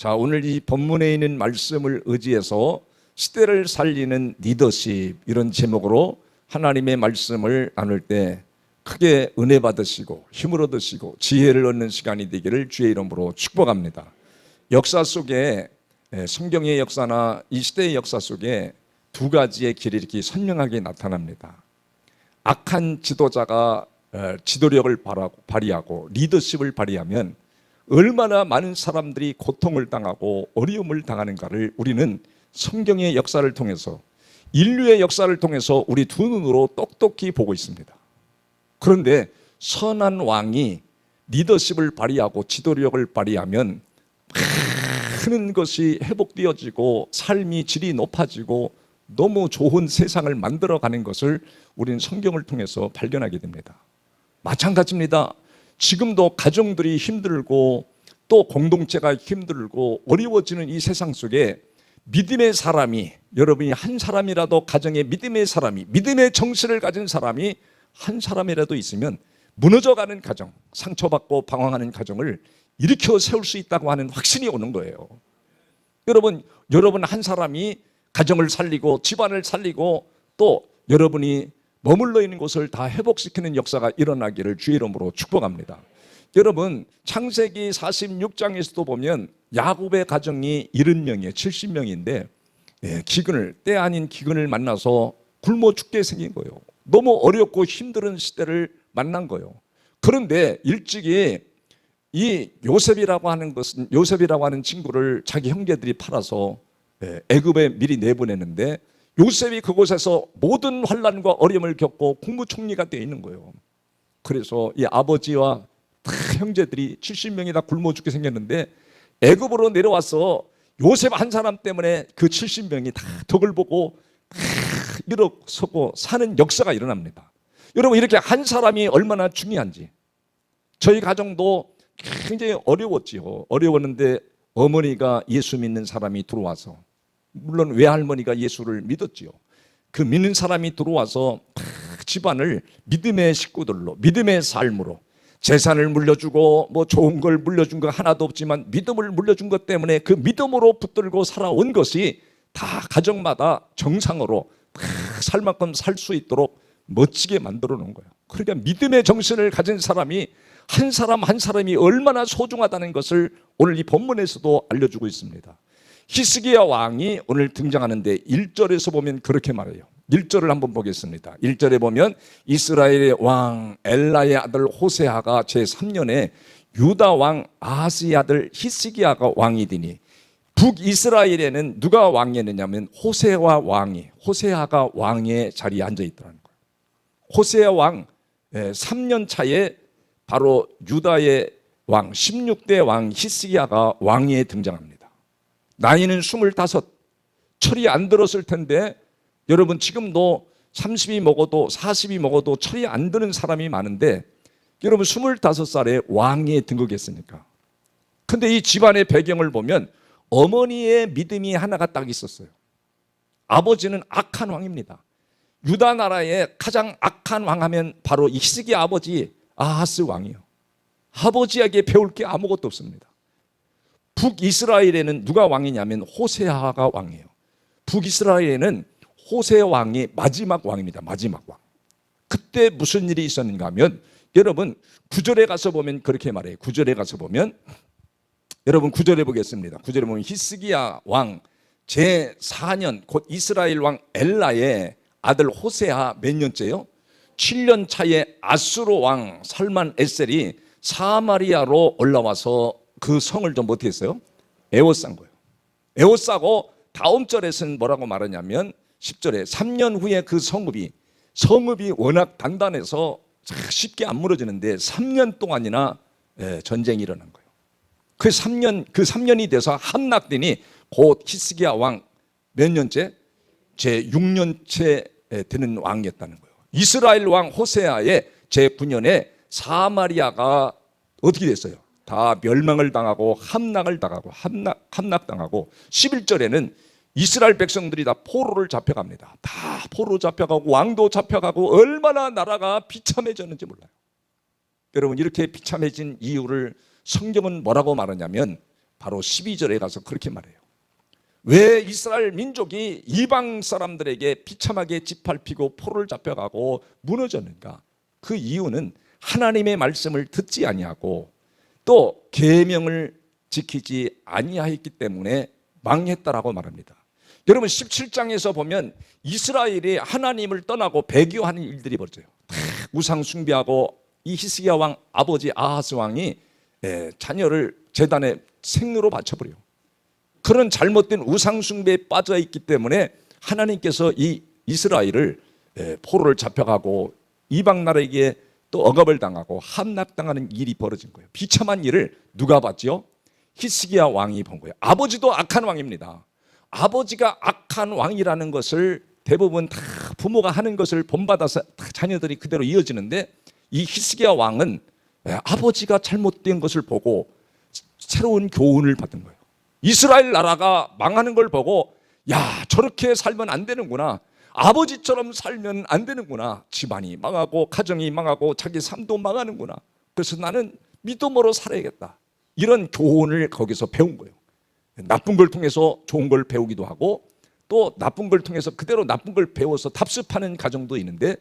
자, 오늘 이 본문에 있는 말씀을 의지해서 시대를 살리는 리더십, 이런 제목으로 하나님의 말씀을 나눌 때 크게 은혜 받으시고 힘을 얻으시고 지혜를 얻는 시간이 되기를 주의 이름으로 축복합니다. 역사 속에, 성경의 역사나 이 시대의 역사 속에 두 가지의 길이 이렇게 선명하게 나타납니다. 악한 지도자가 지도력을 발휘하고 리더십을 발휘하면 얼마나 많은 사람들이 고통을 당하고 어려움을 당하는가를 우리는 성경의 역사를 통해서, 인류의 역사를 통해서 우리 두 눈으로 똑똑히 보고 있습니다. 그런데 선한 왕이 리더십을 발휘하고 지도력을 발휘하면 많은 것이 회복되어지고 삶이 질이 높아지고 너무 좋은 세상을 만들어가는 것을 우리는 성경을 통해서 발견하게 됩니다. 마찬가지입니다. 지금도 가정들이 힘들고 또 공동체가 힘들고 어려워지는 이 세상 속에 믿음의 사람이, 여러분이 한 사람이라도 가정에 믿음의 사람이, 믿음의 정신을 가진 사람이 한 사람이라도 있으면 무너져가는 가정, 상처받고 방황하는 가정을 일으켜 세울 수 있다고 하는 확신이 오는 거예요. 여러분 한 사람이 가정을 살리고 집안을 살리고 또 여러분이 머물러 있는 곳을 다 회복시키는 역사가 일어나기를 주의 이름으로 축복합니다. 여러분, 창세기 46장에서도 보면 야곱의 가정이 70명이에요. 70명인데 때 아닌 기근을 만나서 굶어 죽게 생긴 거예요. 너무 어렵고 힘든 시대를 만난 거예요. 그런데 일찍이 이 요셉이라고 하는 친구를 자기 형제들이 팔아서 애굽에 미리 내보내는데, 요셉이 그곳에서 모든 환난과 어려움을 겪고 국무총리가 되어 있는 거예요. 그래서 이 아버지와 다 형제들이 70명이 다 굶어 죽게 생겼는데 애굽으로 내려와서 요셉 한 사람 때문에 그 70명이 다 덕을 보고 일어서고 사는 역사가 일어납니다. 여러분, 이렇게 한 사람이 얼마나 중요한지. 저희 가정도 굉장히 어려웠지요. 어려웠는데 어머니가 예수 믿는 사람이 들어와서, 물론 외할머니가 예수를 믿었지요. 그 믿는 사람이 들어와서 집안을 믿음의 식구들로, 믿음의 삶으로, 재산을 물려주고 뭐 좋은 걸 물려준 거 하나도 없지만 믿음을 물려준 것 때문에 그 믿음으로 붙들고 살아온 것이 다 가정마다 정상으로 살 만큼 살 수 있도록 멋지게 만들어 놓은 거예요. 그러니까 믿음의 정신을 가진 사람이 한 사람 한 사람이 얼마나 소중하다는 것을 오늘 이 본문에서도 알려주고 있습니다. 히스기야 왕이 오늘 등장하는데 1절에서 보면 그렇게 말해요. 1절을 한번 보겠습니다. 1절에 보면 이스라엘의 왕 엘라의 아들 호세아가 제3년에 유다 왕 아하스의 아들 히스기야가 왕이 되니, 북이스라엘에는 누가 왕이었느냐면 호세아가 왕의 자리에 앉아 있더라는 거예요. 호세아 왕 3년 차에 바로 유다의 왕 16대 왕 히스기야가 왕위에 등장합니다. 나이는 25, 철이 안 들었을 텐데, 여러분 지금도 30이 먹어도 40이 먹어도 철이 안 드는 사람이 많은데, 여러분 25살에 왕위에 등극했으니까. 근데 이 집안의 배경을 보면 어머니의 믿음이 하나가 딱 있었어요. 아버지는 악한 왕입니다. 유다 나라의 가장 악한 왕 하면 바로 히스기야 아버지 아하스 왕이에요. 아버지에게 배울 게 아무것도 없습니다. 북이스라엘에는 누가 왕이냐면 호세아가 왕이에요. 북이스라엘에는 호세아 왕이 마지막 왕입니다. 마지막 왕. 그때 무슨 일이 있었는가 하면, 여러분 9절에 가서 보면 그렇게 말해요. 9절에 가서 보면, 여러분 9절에 보겠습니다. 9절에 보면 히스기야 왕 제4년 곧 이스라엘 왕 엘라의 아들 호세아 몇 년째요? 7년 차에 아수르 왕 살만 에셀이 사마리아로 올라와서 그 성을 좀 어떻게 했어요? 에워싼 거예요. 에워싸고 다음 절에서는 뭐라고 말하냐면 10절에 3년 후에 그 성읍이 워낙 단단해서 쉽게 안 무너지는데 3년 동안이나 전쟁이 일어난 거예요. 그 3년이 돼서 함락되니 곧 히스기야 왕 몇 년째? 제 6년째 되는 왕이었다는 거예요. 이스라엘 왕 호세아의 제 9년에 사마리아가 어떻게 됐어요? 다 멸망을 당하고 함락당하고 11절에는 이스라엘 백성들이 다 포로를 잡혀갑니다. 다 포로 잡혀가고 왕도 잡혀가고 얼마나 나라가 비참해졌는지 몰라요. 여러분, 이렇게 비참해진 이유를 성경은 뭐라고 말하냐면 바로 12절에 가서 그렇게 말해요. 왜 이스라엘 민족이 이방 사람들에게 비참하게 짓밟히고 포로를 잡혀가고 무너졌는가? 그 이유는 하나님의 말씀을 듣지 아니하고 또 계명을 지키지 아니하였기 때문에 망했다라고 말합니다. 여러분 17장에서 보면 이스라엘이 하나님을 떠나고 배교하는 일들이 벌어져요. 우상 숭배하고 이 히스기야 왕 아버지 아하스 왕이 자녀를 제단에 생로로 바쳐버려요. 그런 잘못된 우상 숭배에 빠져 있기 때문에 하나님께서 이 이스라엘을 포로를 잡혀가고 이방 나라에게 또 억압을 당하고 함락당하는 일이 벌어진 거예요. 비참한 일을 누가 봤죠? 히스기야 왕이 본 거예요. 아버지도 악한 왕입니다. 아버지가 악한 왕이라는 것을 대부분 다 부모가 하는 것을 본받아서 다 자녀들이 그대로 이어지는데 이 히스기야 왕은 아버지가 잘못된 것을 보고 새로운 교훈을 받은 거예요. 이스라엘 나라가 망하는 걸 보고 야, 저렇게 살면 안 되는구나. 아버지처럼 살면 안 되는구나. 집안이 망하고 가정이 망하고 자기 삶도 망하는구나. 그래서 나는 믿음으로 살아야겠다. 이런 교훈을 거기서 배운 거예요. 나쁜 걸 통해서 좋은 걸 배우기도 하고 또 나쁜 걸 통해서 그대로 나쁜 걸 배워서 답습하는 가정도 있는데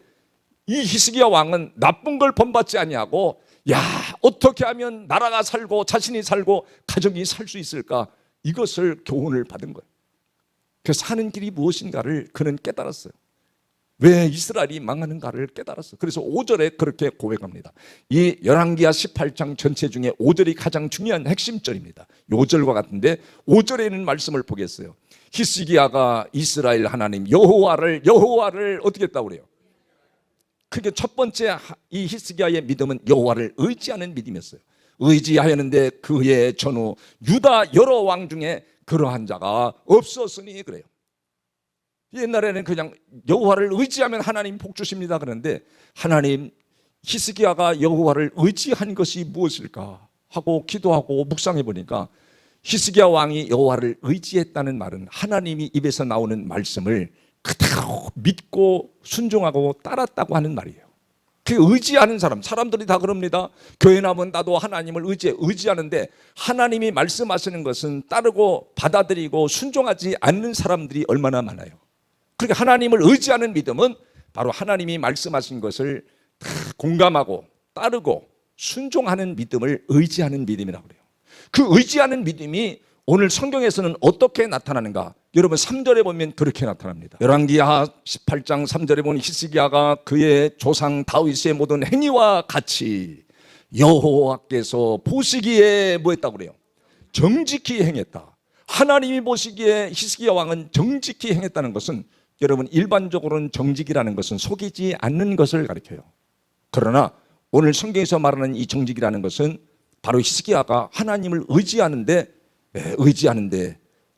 이 히스기야 왕은 나쁜 걸 본받지 아니하고 야, 어떻게 하면 나라가 살고 자신이 살고 가정이 살 수 있을까? 이것을 교훈을 받은 거예요. 그래서 사는 길이 무엇인가를 그는 깨달았어요. 왜 이스라엘이 망하는가를 깨달았어요. 그래서 5절에 그렇게 고백합니다. 이 열왕기하 18장 전체 중에 5절이 가장 중요한 핵심절입니다. 요 절과 같은데 5절에 있는 말씀을 보겠어요. 히스기야가 이스라엘 하나님 여호와를 어떻게 했다고 그래요? 그게 첫 번째 이 히스기야의 믿음은 여호와를 의지하는 믿음이었어요. 의지하였는데 그의 전후 유다 여러 왕 중에 그러한 자가 없었으니 그래요. 옛날에는 그냥 여호와를 의지하면 하나님 복 주십니다 그런데 하나님 히스기야가 여호와를 의지한 것이 무엇일까 하고 기도하고 묵상해 보니까 히스기야 왕이 여호와를 의지했다는 말은 하나님이 입에서 나오는 말씀을 그대로 믿고 순종하고 따랐다고 하는 말이에요. 그 의지하는 사람들이 다 그럽니다. 교회 나면 나도 하나님을 의지하는데 하나님이 말씀하시는 것은 따르고 받아들이고 순종하지 않는 사람들이 얼마나 많아요. 그러니까 하나님을 의지하는 믿음은 바로 하나님이 말씀하신 것을 다 공감하고 따르고 순종하는 믿음을 의지하는 믿음이라고 그래요. 그 의지하는 믿음이 오늘 성경에서는 어떻게 나타나는가? 여러분 3절에 보면 그렇게 나타납니다. 열왕기하 18장 3절에 보면 히스기야가 그의 조상 다윗의 모든 행위와 같이 여호와께서 보시기에 뭐 했다고 그래요? 정직히 행했다. 하나님이 보시기에 히스기야 왕은 정직히 행했다는 것은 여러분 일반적으로는 정직이라는 것은 속이지 않는 것을 가리켜요. 그러나 오늘 성경에서 말하는 이 정직이라는 것은 바로 히스기야가 하나님을 의지하는데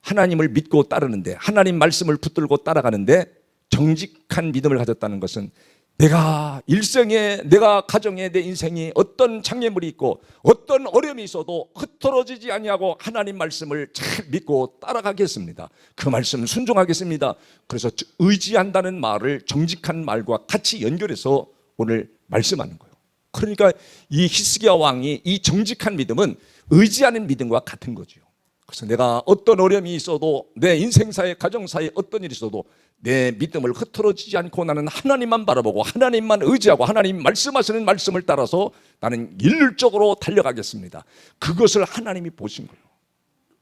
하나님을 믿고 따르는데 하나님 말씀을 붙들고 따라가는데 정직한 믿음을 가졌다는 것은 내가 일생에 내가 가정에 내 인생이 어떤 장애물이 있고 어떤 어려움이 있어도 흐트러지지 아니하고 하나님 말씀을 잘 믿고 따라가겠습니다. 그 말씀 순종하겠습니다. 그래서 의지한다는 말을 정직한 말과 같이 연결해서 오늘 말씀하는 거예요. 그러니까 이 히스기야 왕이 이 정직한 믿음은 의지하는 믿음과 같은 거죠. 그래서 내가 어떤 어려움이 있어도 내 인생사에 가정사에 어떤 일이 있어도 내 믿음을 흐트러지지 않고 나는 하나님만 바라보고 하나님만 의지하고 하나님 말씀하시는 말씀을 따라서 나는 일률적으로 달려가겠습니다. 그것을 하나님이 보신 거예요.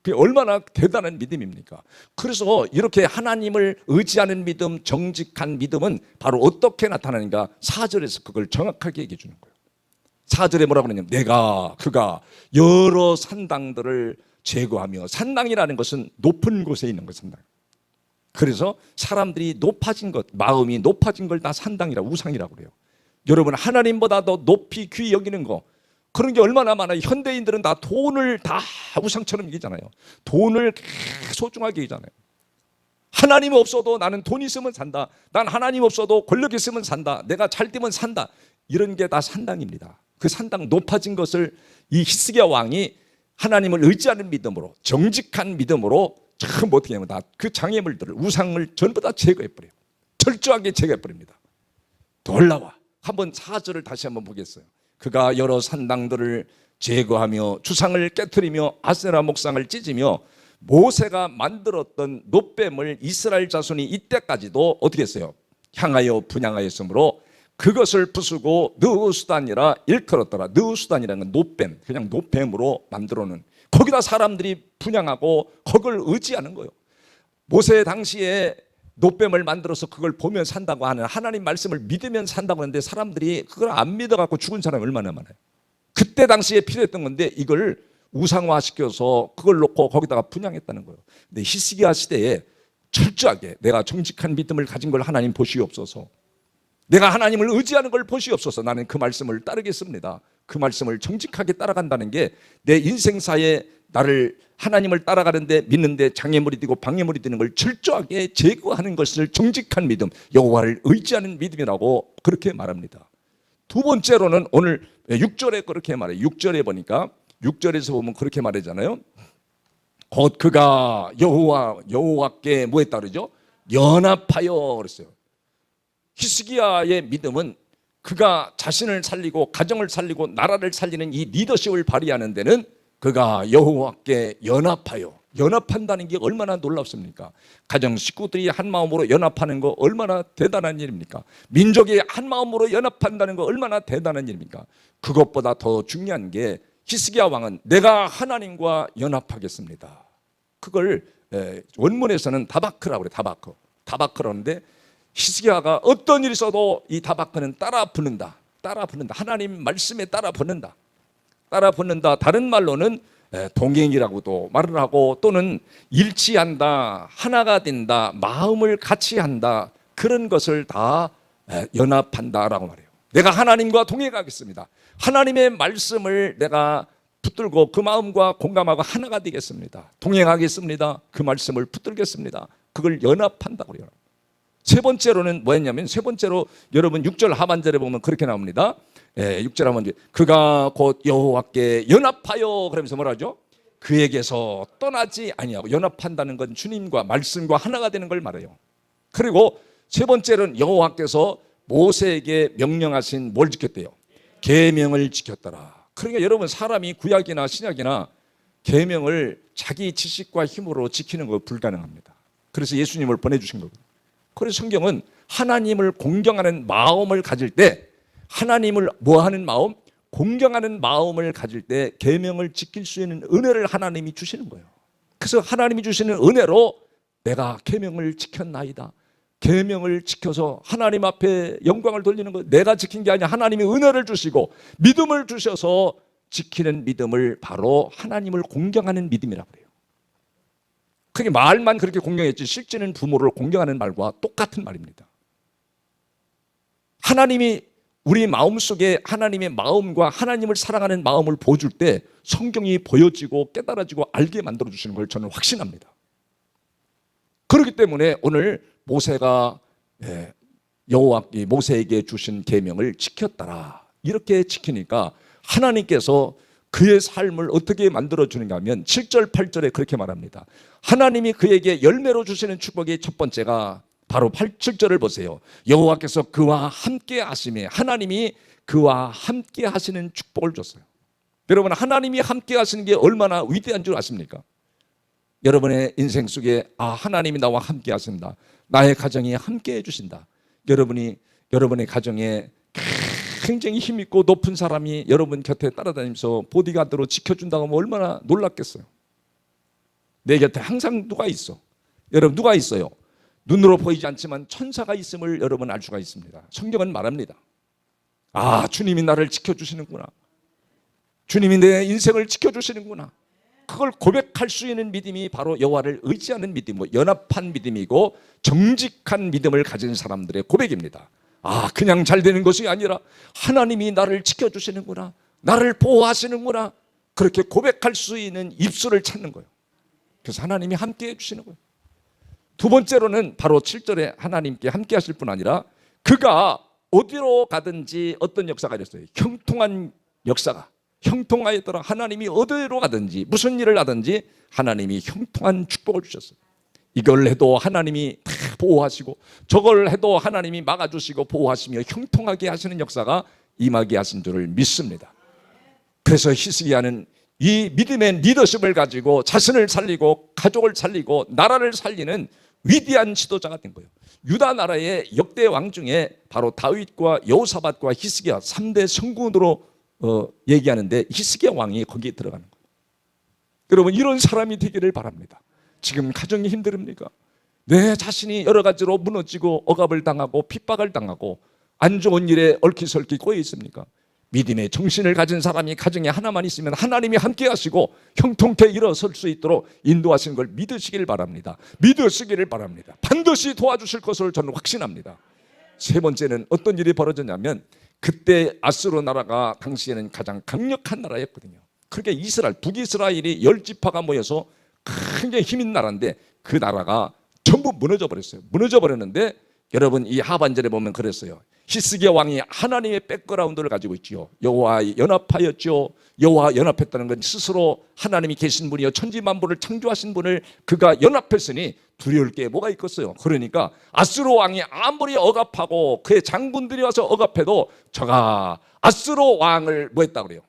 그게 얼마나 대단한 믿음입니까? 그래서 이렇게 하나님을 의지하는 믿음, 정직한 믿음은 바로 어떻게 나타나는가? 4절에서 그걸 정확하게 얘기해 주는 거예요. 4절에 뭐라고 그러냐면 그가 여러 산당들을 제거하며, 산당이라는 것은 높은 곳에 있는 것, 산당. 그래서 사람들이 높아진 것, 마음이 높아진 걸 다 산당이라, 우상이라고 그래요. 여러분, 하나님보다 더 높이 귀히 여기는 거, 그런 게 얼마나 많아요. 현대인들은 다 돈을 다 우상처럼 여기잖아요. 돈을 소중하게 여기잖아요. 하나님 없어도 나는 돈 있으면 산다. 난 하나님 없어도 권력 있으면 산다. 내가 잘 되면 산다. 이런 게 다 산당입니다. 그 산당 높아진 것을 이 히스기야 왕이 하나님을 의지하는 믿음으로, 정직한 믿음으로 참 어떻게 하면 다 그 장애물들을, 우상을 전부 다 제거해버려요. 철저하게 제거해버립니다. 더 올라와. 한번 4절을 다시 한번 보겠어요. 그가 여러 산당들을 제거하며 주상을 깨뜨리며 아세라 목상을 찢으며 모세가 만들었던 놋뱀을 이스라엘 자손이 이때까지도 어떻게 했어요? 향하여 분향하였으므로 그것을 부수고 느우수단이라 일컬었더라. 느우수단이라는 건 놋뱀, 그냥 놋뱀으로 만들어놓은, 거기다 사람들이 분향하고 그걸 의지하는 거예요. 모세 당시에 놋뱀을 만들어서 그걸 보면 산다고 하는, 하나님 말씀을 믿으면 산다고 하는데 사람들이 그걸 안 믿어갖고 죽은 사람이 얼마나 많아요. 그때 당시에 필요했던 건데 이걸 우상화시켜서 그걸 놓고 거기다가 분향했다는 거예요. 근데 히스기야 시대에 철저하게 내가 정직한 믿음을 가진 걸 하나님 보시옵소서, 내가 하나님을 의지하는 걸 보시옵소서, 나는 그 말씀을 따르겠습니다. 그 말씀을 정직하게 따라간다는 게 내 인생사에 나를 하나님을 따라가는데 믿는데 장애물이 되고 방해물이 되는 걸 철저하게 제거하는 것을 정직한 믿음, 여호와를 의지하는 믿음이라고 그렇게 말합니다. 두 번째로는 오늘 6절에 그렇게 말해요. 6절에 보니까 6절에서 보면 그렇게 말하잖아요. 곧 그가 여호와께 뭐 했다 그러죠? 연합하여 그랬어요. 히스기야의 믿음은 그가 자신을 살리고 가정을 살리고 나라를 살리는 이 리더십을 발휘하는 데는 그가 여호와께 연합하여, 연합한다는 게 얼마나 놀랍습니까? 가정 식구들이 한 마음으로 연합하는 거 얼마나 대단한 일입니까? 민족이 한 마음으로 연합한다는 거 얼마나 대단한 일입니까? 그것보다 더 중요한 게 히스기야 왕은 내가 하나님과 연합하겠습니다. 그걸 원문에서는 다바크라고 그래요. 다바크라는데 히스기야가 어떤 일이 있어도 이 다바크는 따라 붙는다. 하나님 말씀에 따라 붙는다. 다른 말로는 동행이라고도 말을 하고, 또는 일치한다, 하나가 된다, 마음을 같이 한다, 그런 것을 다 연합한다라고 말해요. 내가 하나님과 동행하겠습니다. 하나님의 말씀을 내가 붙들고 그 마음과 공감하고 하나가 되겠습니다. 동행하겠습니다. 그 말씀을 붙들겠습니다. 그걸 연합한다고 그래요. 세 번째로는 뭐였냐면, 세 번째로 여러분 6절 하반절에 보면 그렇게 나옵니다. 6절 하반절, 그가 곧 여호와께 연합하여, 그러면서 뭐라 하죠? 그에게서 떠나지 아니하고, 연합한다는 건 주님과 말씀과 하나가 되는 걸 말해요. 그리고 세 번째는 여호와께서 모세에게 명령하신 뭘 지켰대요? 계명을 지켰더라. 그러니까 여러분, 사람이 구약이나 신약이나 계명을 자기 지식과 힘으로 지키는 거 불가능합니다. 그래서 예수님을 보내주신 거거든요. 그래서 성경은 하나님을 공경하는 마음을 가질 때, 하나님을 뭐하는 마음? 공경하는 마음을 가질 때 계명을 지킬 수 있는 은혜를 하나님이 주시는 거예요. 그래서 하나님이 주시는 은혜로 내가 계명을 지켰나이다, 계명을 지켜서 하나님 앞에 영광을 돌리는 거, 내가 지킨 게 아니라 하나님이 은혜를 주시고 믿음을 주셔서 지키는 믿음을 바로 하나님을 공경하는 믿음이라고 그래요. 그게 말만 그렇게 공경했지 실제는 부모를 공경하는 말과 똑같은 말입니다. 하나님이 우리 마음속에 하나님의 마음과 하나님을 사랑하는 마음을 보여줄 때 성경이 보여지고 깨달아지고 알게 만들어주시는 걸 저는 확신합니다. 그렇기 때문에 오늘 모세가 모세에게 주신 계명을 지켰더라, 이렇게 지키니까 하나님께서 그의 삶을 어떻게 만들어주는가 하면 7절 8절에 그렇게 말합니다. 하나님이 그에게 열매로 주시는 축복의 첫 번째가 바로 7절을 보세요. 여호와께서 그와 함께 하심에, 하나님이 그와 함께 하시는 축복을 줬어요. 여러분, 하나님이 함께 하시는 게 얼마나 위대한 줄 아십니까? 여러분의 인생 속에 하나님이 나와 함께 하신다, 나의 가정이 함께 해주신다, 여러분의 가정에 굉장히 힘있고 높은 사람이 여러분 곁에 따라다니면서 보디가드로 지켜준다고 하면 얼마나 놀랍겠어요. 내 곁에 항상 누가 있어? 여러분, 누가 있어요? 눈으로 보이지 않지만 천사가 있음을 여러분 알 수가 있습니다. 성경은 말합니다. 주님이 나를 지켜주시는구나, 주님이 내 인생을 지켜주시는구나, 그걸 고백할 수 있는 믿음이 바로 여호와를 의지하는 믿음이고 연합한 믿음이고 정직한 믿음을 가진 사람들의 고백입니다. 그냥 잘 되는 것이 아니라 하나님이 나를 지켜주시는구나, 나를 보호하시는구나, 그렇게 고백할 수 있는 입술을 찾는 거예요. 그래서 하나님이 함께 해주시는 거예요. 두 번째로는 바로 7절에 하나님께 함께 하실 뿐 아니라 그가 어디로 가든지 어떤 역사가 있었어요. 형통한 역사가, 형통하였더라. 하나님이 어디로 가든지 무슨 일을 하든지 하나님이 형통한 축복을 주셨어요. 이걸 해도 하나님이 다 보호하시고 저걸 해도 하나님이 막아주시고 보호하시며 형통하게 하시는 역사가 임하게 하신 줄을 믿습니다. 그래서 히스기야는 이 믿음의 리더십을 가지고 자신을 살리고 가족을 살리고 나라를 살리는 위대한 지도자가 된 거예요. 유다 나라의 역대 왕 중에 바로 다윗과 여호사밧과 히스기야 3대 성군으로 얘기하는데 히스기야 왕이 거기에 들어가는 거예요. 여러분, 이런 사람이 되기를 바랍니다. 지금 가정이 힘듭니까? 내 자신이 여러 가지로 무너지고 억압을 당하고 핍박을 당하고 안 좋은 일에 얽히설키 꼬여 있습니까? 믿음의 정신을 가진 사람이 가정에 하나만 있으면 하나님이 함께 하시고 형통케 일어설 수 있도록 인도하시는 걸 믿으시길 바랍니다. 믿으시기를 바랍니다. 반드시 도와주실 것을 저는 확신합니다. 세 번째는 어떤 일이 벌어졌냐면, 그때 아수르 나라가 당시에는 가장 강력한 나라였거든요. 그렇게 이스라엘, 북이스라엘이 10지파가 모여서 굉장히 힘 있는 나라인데 그 나라가 전부 무너져 버렸어요. 무너져 버렸는데 여러분, 이 하반절에 보면 그랬어요. 히스기야 왕이 하나님의 백그라운드를 가지고 있지요. 여호와 연합하였죠. 여호와 연합했다는 건 스스로 하나님이 계신 분이요 천지만물을 창조하신 분을 그가 연합했으니 두려울 게 뭐가 있겠어요. 그러니까 아수르 왕이 아무리 억압하고 그의 장군들이 와서 억압해도 저가 아수르 왕을 뭐 했다 그래요.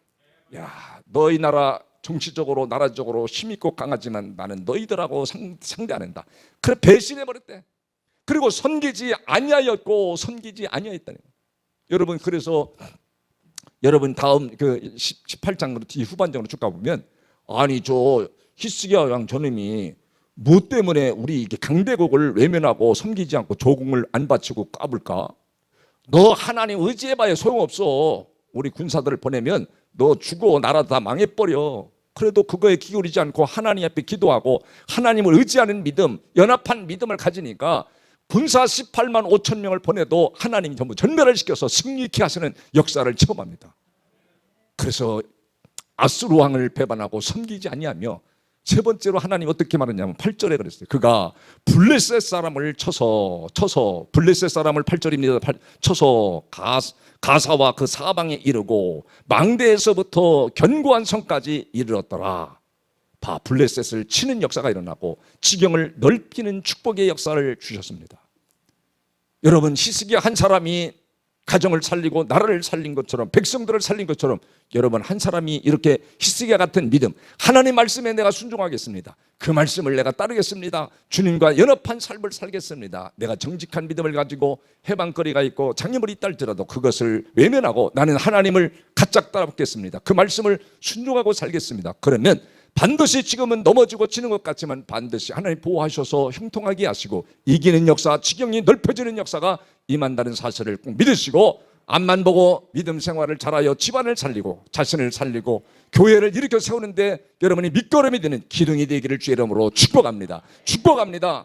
야, 너희 나라 정치적으로 나라적으로 힘있고 강하지만 나는 너희들하고 상대 안 한다. 그래 배신해 버렸대. 그리고 섬기지 아니하였고 섬기지 아니하였다는 거예요. 여러분, 그래서 여러분 다음 그 18장으로 뒤 후반장으로 쭉 가보면, 아니 저 히스기야 왕 저놈이 뭐 때문에 우리 이렇게 강대국을 외면하고 섬기지 않고 조공을 안 바치고 까불까? 너 하나님 의지해봐야 소용없어. 우리 군사들을 보내면 너 죽어, 나라 다 망해버려. 그래도 그거에 기울이지 않고 하나님 앞에 기도하고 하나님을 의지하는 믿음, 연합한 믿음을 가지니까 군사 18만 5천 명을 보내도 하나님이 전부 전멸을 시켜서 승리케 하시는 역사를 체험합니다. 그래서 아수르 왕을 배반하고 섬기지 아니하며, 세 번째로 하나님 어떻게 말했냐면 8절에 그랬어요. 그가 블레셋 사람을 쳐서 블레셋 사람을 8절입니다. 쳐서 가사와 그 사방에 이르고 망대에서부터 견고한 성까지 이르렀더라. 바 블레셋을 치는 역사가 일어나고 지경을 넓히는 축복의 역사를 주셨습니다. 여러분, 히스기야 한 사람이 가정을 살리고 나라를 살린 것처럼, 백성들을 살린 것처럼, 여러분 한 사람이 이렇게 히스기야 같은 믿음, 하나님 말씀에 내가 순종하겠습니다, 그 말씀을 내가 따르겠습니다, 주님과 연합한 삶을 살겠습니다, 내가 정직한 믿음을 가지고 해방거리가 있고 장애물이 있다 할지라도 그것을 외면하고 나는 하나님을 가짝 따라붙겠습니다, 그 말씀을 순종하고 살겠습니다. 그러면 반드시 지금은 넘어지고 지는 것 같지만 반드시 하나님 보호하셔서 형통하게 하시고 이기는 역사, 지경이 넓혀지는 역사가 임한다는 사실을 꼭 믿으시고, 앞만 보고 믿음 생활을 잘하여 집안을 살리고 자신을 살리고 교회를 일으켜 세우는데 여러분이 밑거름이 되는 기둥이 되기를 주의 이름으로 축복합니다. 축복합니다.